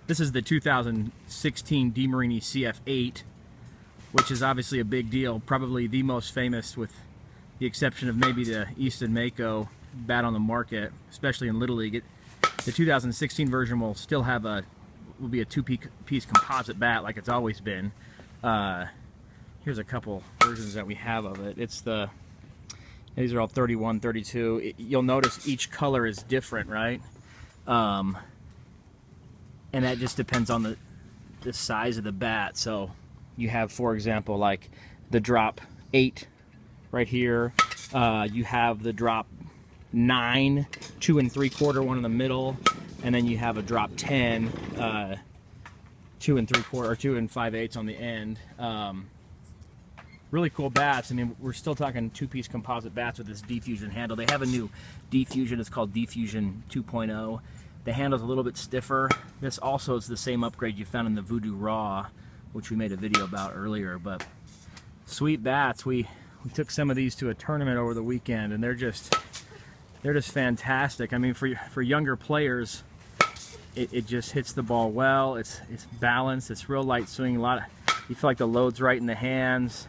This is the 2016 DeMarini CF8, which is obviously a big deal, probably the most famous with the exception of maybe the Easton Mako bat on the market, especially in Little League. The 2016 version will still have will be a two-piece composite bat like it's always been. Here's a couple versions that we have of it. These are all 31, 32. You'll notice each color is different, right? And that just depends on the size of the bat. So you have, for example, like the drop 8 right here. You have the drop 9, 2 3/4, one in the middle, and then you have a drop 10, 2 3/4 or 2 5/8 on the end. Really cool bats. I mean, we're still talking two-piece composite bats with this D-Fusion handle. They have a new D-Fusion. It's called D-Fusion 2.0. The handle's a little bit stiffer. This also is the same upgrade you found in the Voodoo Raw, which we made a video about earlier. But sweet bats. We took some of these to a tournament over the weekend, and they're just fantastic. I mean, for younger players, it just hits the ball well. It's balanced. It's real light swing. You feel like the load's right in the hands.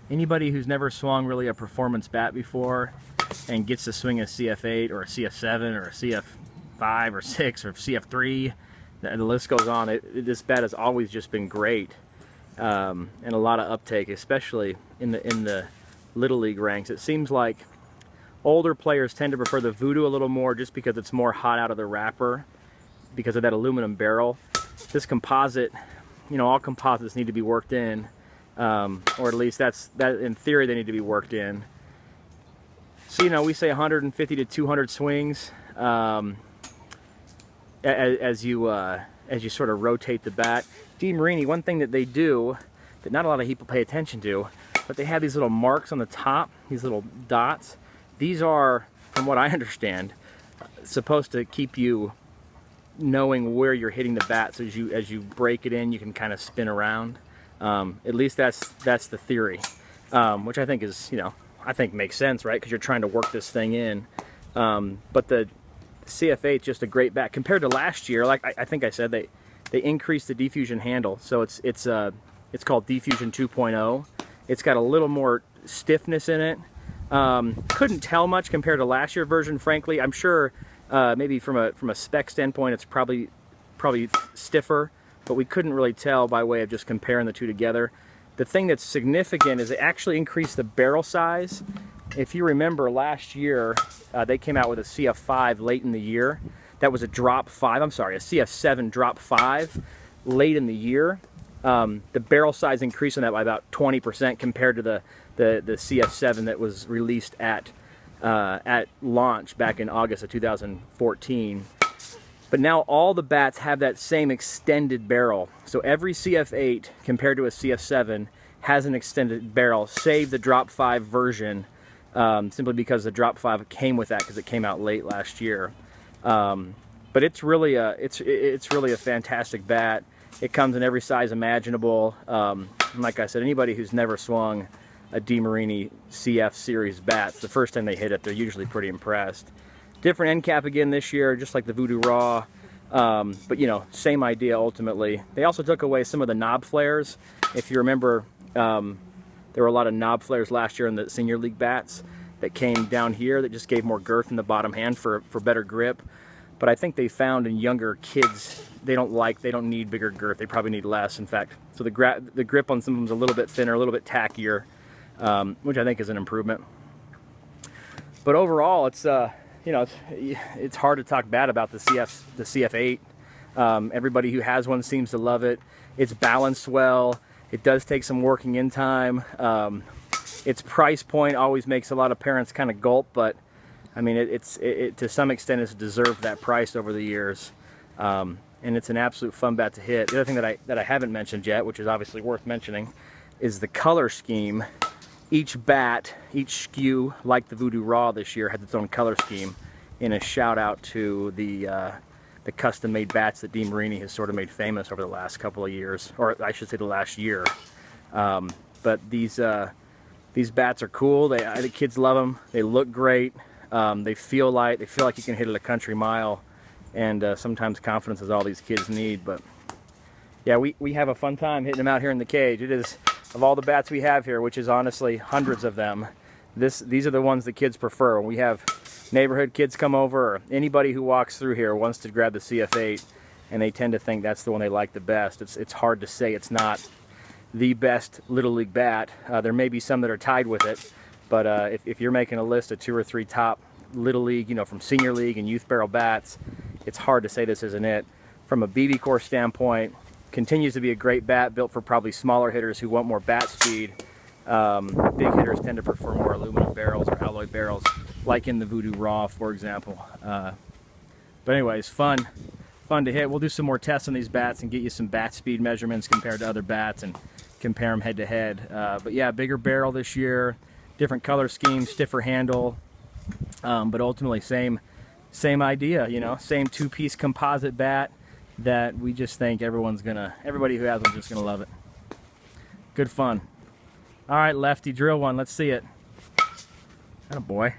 Anybody who's never swung really a performance bat before and gets to swing a CF8 or a CF7 or a CF5 or 6 or CF3, the list goes on. This bat has always just been great, and a lot of uptake, especially in the Little League ranks. It seems like older players tend to prefer the Voodoo a little more just because it's more hot out of the wrapper because of that aluminum barrel. This composite, you know, all composites need to be worked in. Or at least that in theory they need to be worked in. So, you know, we say 150 to 200 swings as you sort of rotate the bat. DeMarini, one thing that they do that not a lot of people pay attention to, but they have these little marks on the top, these little dots. These are, from what I understand, supposed to keep you knowing where you're hitting the bat, so as you break it in, you can kind of spin around. At least that's the theory, which I think is, you know, I think makes sense, right? Because you're trying to work this thing in. But the CF8 is just a great bat compared to last year. Like I think I said, they increased the D-Fusion handle, so it's called D-Fusion 2.0. It's got a little more stiffness in it. Couldn't tell much compared to last year's version, frankly. I'm sure maybe from a spec standpoint, it's probably stiffer, but we couldn't really tell by way of just comparing the two together. The thing that's significant is it actually increased the barrel size. If you remember last year, they came out with a CF5 late in the year. That was a drop 5, I'm sorry, a CF7 drop 5 late in the year. The barrel size increased on that by about 20% compared to the CF7 that was released at launch back in August of 2014. But now all the bats have that same extended barrel. So every CF8 compared to a CF7 has an extended barrel, save the drop 5 version, simply because the drop 5 came with that because it came out late last year. But it's really a fantastic bat. It comes in every size imaginable. And like I said, anybody who's never swung a DeMarini CF series bat, the first time they hit it, they're usually pretty impressed. Different end cap again this year, just like the Voodoo Raw, but you know, same idea ultimately. They also took away some of the knob flares. If you remember, there were a lot of knob flares last year in the Senior League bats that came down here that just gave more girth in the bottom hand for better grip. But I think they found in younger kids, they don't need bigger girth, they probably need less, in fact. So the grip on some of them is a little bit thinner, a little bit tackier, which I think is an improvement. But overall, it's you know, it's hard to talk bad about the CF8. Everybody who has one seems to love it. It's balanced well. It does take some working in time. Its price point always makes a lot of parents kind of gulp, but I mean, it to some extent has deserved that price over the years. And it's an absolute fun bat to hit. The other thing that I haven't mentioned yet, which is obviously worth mentioning, is the color scheme. Each bat, each SKU, like the Voodoo Raw this year, has its own color scheme, in a shout out to the custom-made bats that DeMarini has sort of made famous over the last couple of years, or I should say the last year. But these bats are cool. The kids love them. They look great. They feel like you can hit it a country mile, and sometimes confidence is all these kids need. But yeah, we have a fun time hitting them out here in the cage. It is, of all the bats we have here, which is honestly hundreds of them, these are the ones the kids prefer. When we have neighborhood kids come over, or anybody who walks through here wants to grab the CF8, and they tend to think that's the one they like the best. It's hard to say it's not the best Little League bat. There may be some that are tied with it, but if you're making a list of 2 or 3 top Little League, you know, from Senior League and Youth Barrel bats, it's hard to say this isn't it. From a BB core standpoint, continues to be a great bat, built for probably smaller hitters who want more bat speed. Big hitters tend to prefer more aluminum barrels or alloy barrels, like in the Voodoo Raw, for example. But anyways, fun to hit. We'll do some more tests on these bats and get you some bat speed measurements compared to other bats and compare them head to head. But yeah, bigger barrel this year, different color scheme, stiffer handle, but ultimately same idea, you know, same 2-piece composite bat that we just think everybody who has them is just gonna love it. Good fun. All right, Lefty, drill one. Let's see it. Atta boy.